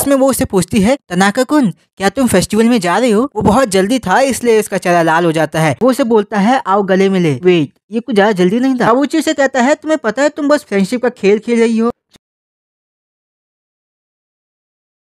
जिसमें वो उससे पूछती है, तनाका कुन क्या तुम फेस्टिवल में जा रहे हो? वो बहुत जल्दी था इसलिए उसका चेहरा लाल हो जाता है। वो उसे बोलता है आओ गले मिले। वेट, ये कुछ ज्यादा जल्दी नहीं था। काबूची से कहता है तुम्हें पता है तुम बस फ्रेंडशिप का खेल खेल रही हो।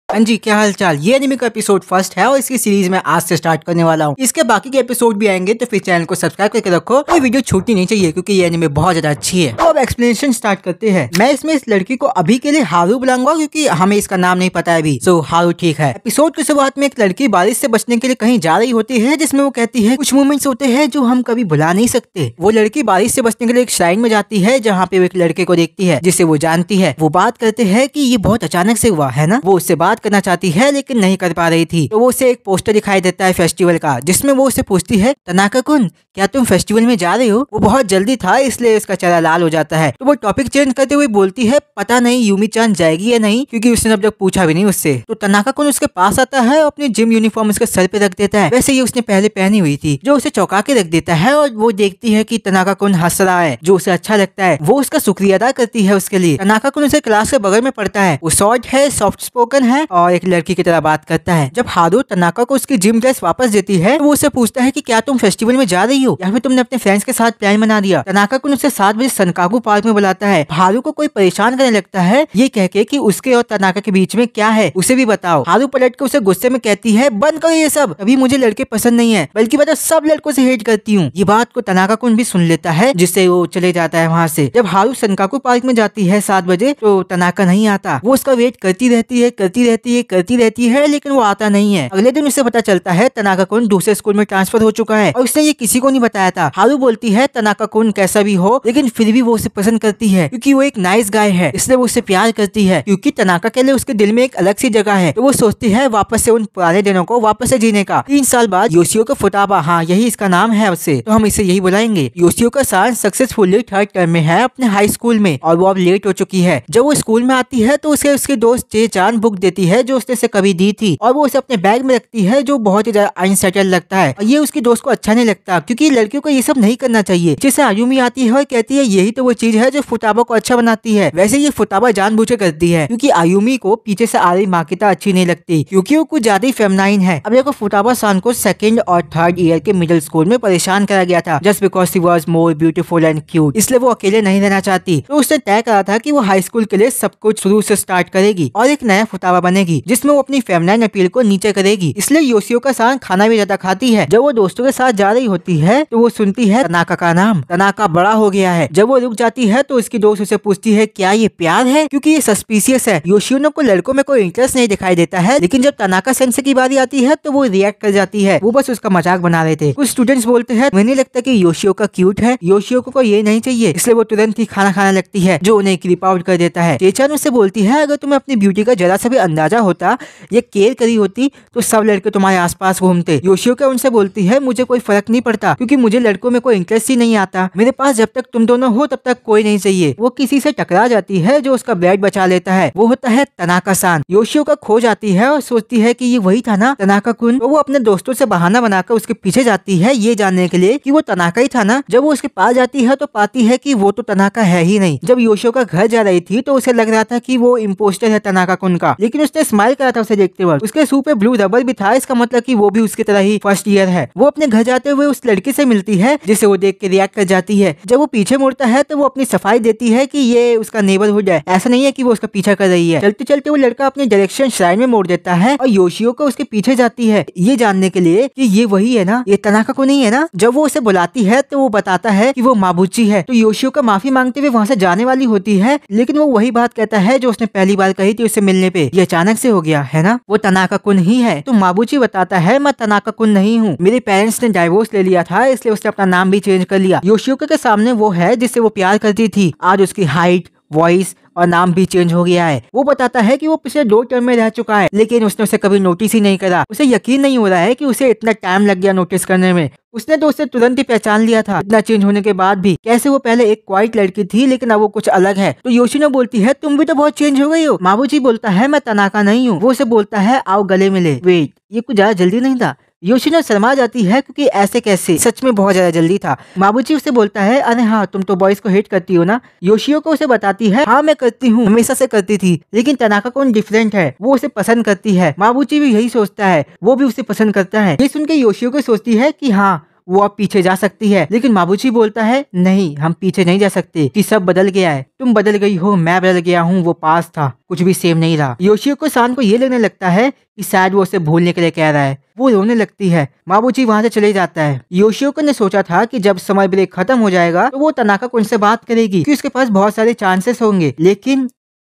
हाँ जी, क्या हाल चाल। ये एनिमे का एपिसोड फर्स्ट है और इसकी सीरीज में आज से स्टार्ट करने वाला हूँ। इसके बाकी के एपिसोड भी आएंगे तो फिर चैनल को सब्सक्राइब करके रखो। कोई वीडियो छूटनी नहीं चाहिए क्योंकि ये एनिमे बहुत ज्यादा अच्छी है। तो अब एक्सप्लेनेशन स्टार्ट करते हैं। मैं इसमें इस लड़की को अभी के लिए हारू बुलाऊंगा क्योंकि हमें इसका नाम नहीं पता है अभी। सो हारू ठीक है। एपिसोड की शुरुआत में एक लड़की बारिश से बचने के लिए कहीं जा रही होती है, जिसमें वो कहती है कुछ मोमेंट्स होते हैं जो हम कभी भुला नहीं सकते। वो लड़की बारिश से बचने के लिए एक श्राइन में जाती है जहाँ पे वो एक लड़के को देखती है जिसे वो जानती है। वो बात करते हैं कि ये बहुत अचानक से हुआ है ना। वो उससे बात करना चाहती है लेकिन नहीं कर पा रही थी। तो वो उसे एक पोस्टर दिखाई देता है फेस्टिवल का, जिसमें वो उसे पूछती है, तनाका कुन क्या तुम फेस्टिवल में जा रहे हो? वो बहुत जल्दी था इसलिए उसका चेहरा लाल हो जाता है। तो वो टॉपिक चेंज करते हुए बोलती है, पता नहीं यूमी चान जाएगी या नहीं, क्योंकि उसने अब तक पूछा भी नहीं उससे। तो तनाका कुन उसके पास आता है और अपनी जिम यूनिफॉर्म उसके सर पे रख देता है। वैसे ये उसने पहले पहनी हुई थी, जो उसे चौंका के रख देता है। और वो देखती है कि तनाका कुन हंस रहा है, जो उसे अच्छा लगता है। वो उसका शुक्रिया अदा करती है उसके लिए। तनाका कुन उसे क्लास के बगल में पढ़ता है। वो शॉर्ट है, सॉफ्ट स्पोकन है और एक लड़की की तरह बात करता है। जब हारू तनाका को उसकी जिम ड्रेस वापस देती है तो वो उससे पूछता है कि क्या तुम फेस्टिवल में जा रही हो या फिर तुमने अपने फ्रेंड्स के साथ प्लान बना दिया। तनाका कुन उसे 7 बजे सनकाकू पार्क में बुलाता है। हारू को कोई परेशान करने लगता है ये कह के कि उसके और तनाका के बीच में क्या है, उसे भी बताओ। हारू पलट के उसे गुस्से में कहती है, बंद करो ये सब, कभी मुझे लड़के पसंद नहीं है, बल्कि मैं तो सब लड़कों से हेट करती हूँ। ये बात को तनाका कुन भी सुन लेता है, जिससे वो चले जाता है वहाँ से। जब हारू सनकाकू पार्क में जाती है 7 बजे तो तनाका नहीं आता। वो उसका वेट करती रहती है लेकिन वो आता नहीं है। अगले दिन उसे पता चलता है तनाका कुन दूसरे स्कूल में ट्रांसफर हो चुका है और उसने ये किसी को नहीं बताया था। हारू बोलती है तनाका कुन कैसा भी हो लेकिन फिर भी वो उसे पसंद करती है क्योंकि वो एक नाइस गाय है, इसलिए वो उससे प्यार करती है। क्योंकि तनाका के लिए उसके दिल में एक अलग सी जगह है, तो वो सोचती है वापस से उन पुराने दिनों को वापस से जीने का। 3 साल बाद योशिओका फुताबा, हाँ यही इसका नाम है उससे, तो हम इसे यही बुलाएंगे। योशिओका सान सक्सेसफुली 3rd टर्म में है अपने हाई स्कूल में और वो अब लेट हो चुकी है। जब वो स्कूल में आती है तो उसे उसके दोस्त चे चान बुक देती है जो उसने कभी दी थी और वो उसे अपने बैग में रखती है, जो बहुत ही ज्यादा अनसेटल लगता है। और ये उसकी दोस्त को अच्छा नहीं लगता क्योंकि लड़कियों को ये सब नहीं करना चाहिए। जैसे आयुमी आती है और कहती है यही तो वो चीज है जो फुताबा को अच्छा बनाती है। वैसे ये फुताबा जानबूझकर करती है क्योंकि आयुमी को पीछे से आ रही माकिता अच्छी नहीं लगती क्योंकि वो कुछ ज्यादा ही फेमिनाइन है। अब देखो फुताबा सान को 2nd और 3rd ईयर के मिडिल स्कूल में परेशान करा गया था just because she was more beautiful and cute, इसलिए वो अकेले नहीं रहना चाहती। तो उसने तय करा था कि वो हाई स्कूल के लिए सब कुछ शुरू से स्टार्ट करेगी और एक नया फुताबा बनेगी जिसमें वो अपनी फेमिनाइन अपील को नीचे करेगी। इसलिए योशिओका सान खाना भी ज्यादा खाती है। जब वो दोस्तों के साथ जा रही होती है तो वो सुनती है तनाका का नाम। तनाका बड़ा हो गया है। जब वो रुक जाती है तो उसकी दोस्त उसे पूछती है क्या ये प्यार है, क्योंकि ये सस्पिशियस है। योशिओनो को लड़कों में कोई इंटरेस्ट नहीं दिखाई देता है, लेकिन जब तनाका सेंसे की बारी आती है तो वो रिएक्ट कर जाती है। वो बस उसका मजाक बना रहे थे। कुछ स्टूडेंट्स बोलते हैं मुझे नहीं लगता कि योशिओका क्यूट है, योशिओको को ये नहीं चाहिए, इसलिए वो तुरंत ही खाना खाने लगती है, जो उन्हें क्रीप आउट कर देता है। चेचान उससे बोलती है अगर तुम्हें अपनी ब्यूटी का जरा सा भी अंदाजा होता या केयर करी होती तो सब लड़के तुम्हारे आसपास घूमते। योशिओका उनसे बोलती है मुझे कोई फर्क नहीं पड़ता क्योंकि मुझे लड़कों में कोई इंटरेस्ट ही नहीं आता। मेरे पास जब तक तुम दोनों हो तब तक कोई नहीं चाहिए। वो किसी से टकरा जाती है जो उसका ब्लड बचा लेता है। वो होता है तनाका सान। योशिओका खो जाती है और सोचती है कि ये वही था ना तनाका कुन। तो वो अपने दोस्तों से बहाना बनाकर उसके पीछे जाती है ये जानने के लिए कि वो तनाका ही था ना। जब वो उसके पास जाती है तो पाती है कि वो तो तनाका है ही नहीं। जब योशिओका घर जा रही थी तो उसे लग रहा था कि वो इम्पोस्टर है तनाका कुन का, लेकिन उसने स्माइल करा था उसे देखते वक्त। उसके शू पे ब्लू रबर भी था, इसका मतलब कि वो भी उसकी तरह ही फर्स्ट ईयर है। वो अपने घर जाते हुए उस लड़की से मिलती है जिसे वो देख के रिएक्ट कर जाती है। जब वो पीछे मुड़ता है तो वो अपनी सफाई देती है कि ये उसका नेबरहुड है, ऐसा नहीं है कि वो उसका पीछा कर रही है। चलते चलते वो लड़का अपनी डायरेक्शन श्राइन में मोड़ देता है और योशिओका उसके पीछे जाती है ये जानने के लिए कि ये वही है ना, ये तनाका को नहीं है ना। जब वो उसे बुलाती है तो वो बताता है कि वो माबूची है। तो योशिओका माफी मांगते हुए वहाँ से जाने वाली होती है, लेकिन वो वही बात कहता है जो उसने पहली बार कही थी उससे मिलने पे, ये अचानक से हो गया है ना, वो तनाका कुन ही है। तो माबूची बताता है मैं तनाका कुन नहीं हूँ, मेरे पेरेंट्स ने डाइवोर्स ले लिया था इसलिए उसने अपना नाम भी चेंज कर लिया। योशिओका के सामने वो है जिससे वो प्यार करती थी, आज उसकी हाइट, वॉइस और नाम भी चेंज हो गया है। वो बताता है कि वो पिछले 2 टर्म में रह चुका है, लेकिन उसने उसे कभी नोटिस ही नहीं करा। उसे यकीन नहीं हो रहा है कि उसे इतना टाइम लग गया नोटिस करने में। उसने तो उसे तुरंत ही पहचान लिया था इतना चेंज होने के बाद भी। कैसे वो पहले एक क्वाइट लड़की थी लेकिन अब वो कुछ अलग है। तो योशिनो बोलती है तुम भी तो बहुत चेंज हो गई हो। माबूजी बोलता है मैं तनाका नहीं हूँ। वो उसे बोलता है आओ गले मिले। वेट, ये कुछ ज्यादा जल्दी नहीं था, योशिनो शर्मा जाती है क्योंकि ऐसे कैसे, सच में बहुत ज्यादा जल्दी था। माबूची उसे बोलता है अरे हाँ तुम तो बॉयज को हेट करती हो ना। योशियो को उसे बताती है हाँ मैं करती हूँ, हमेशा से करती थी, लेकिन तनाका कौन डिफरेंट है, वो उसे पसंद करती है। माबूची भी यही सोचता है, वो भी उसे पसंद करता है। ये सुन के योशियो को सोचती है कि हाँ वो अब पीछे जा सकती है, लेकिन माबूची बोलता है नहीं हम पीछे नहीं जा सकते, कि सब बदल गया है, तुम बदल गई हो, मैं बदल गया हूँ, वो पास था, कुछ भी सेम नहीं रहा। योशियो को सान को ये लगने लगता है कि शायद वो उसे भूलने के लिए कह रहा है। वो रोने लगती है। माबूची वहाँ से चले जाता है। योशियो को ने सोचा था कि जब समर ब्रेक खत्म हो जाएगा तो वो तनाका कुन से बात करेगी कि उसके पास बहुत सारे चांसेस होंगे, लेकिन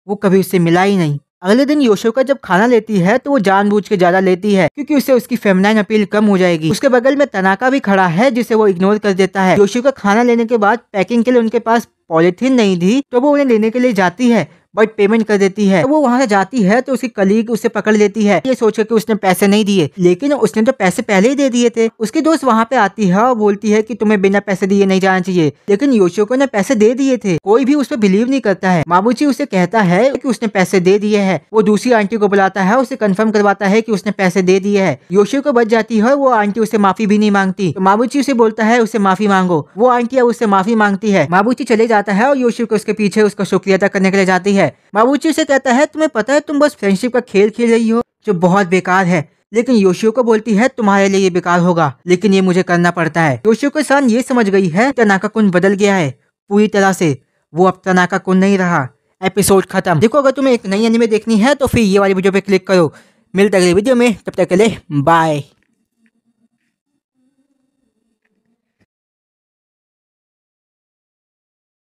वो कभी उससे मिला ही नहीं। अगले दिन योशियोका जब खाना लेती है तो वो जानबूझ के ज्यादा लेती है क्योंकि उससे उसकी फेमिनाइन अपील कम हो जाएगी। उसके बगल में तनाका भी खड़ा है जिसे वो इग्नोर कर देता है। योशियोका खाना लेने के बाद पैकिंग के लिए उनके पास पॉलिथीन नहीं थी तो वो उन्हें लेने के लिए जाती है, बट पेमेंट कर देती है। तो वो वहां से जाती है तो उसकी कलीग उसे पकड़ लेती है, ये सोच के उसने पैसे नहीं दिए, लेकिन उसने तो पैसे पहले ही दे दिए थे। उसकी दोस्त वहां पे आती है और बोलती है कि तुम्हें बिना पैसे दिए नहीं जाना चाहिए, लेकिन योशियोको ने पैसे दे दिए थे। कोई भी उस पर बिलीव नहीं करता है। माबूची उसे कहता है कि उसने पैसे दे दिए है। वो दूसरी आंटी को बुलाता है, उसे कंफर्म करवाता है कि उसने पैसे दे दिए है। योशियोको बच जाती है, वो आंटी उसे माफी भी नहीं मांगती। तो माबूची उसे बोलता है उसे माफी मांगो। वो आंटी अब उससे माफी मांगती है। माबूची चले जाता है और योशियोको उसके पीछे उसका शुक्रिया अदा करने के लिए जाती है। माबूची उसे कहता है तुम्हें पता है तुम बस फ्रेंडशिप का खेल खेल रही हो जो बहुत बेकार है, लेकिन योशियोको बोलती है तुम्हारे लिए ये बेकार होगा, लेकिन ये मुझे करना पड़ता है। योशियोको सान ये समझ गई है तनाका कुन बदल गया है पूरी तरह से, वो अब तनाका कुन नहीं रहा। एपिसोड खत्म। देखो अगर तुम्हें एक नई एनीमे देखनी है तो फिर ये वाली वीडियो पे क्लिक करो। मिलते अगले वीडियो में, तब तक के लिए बाय।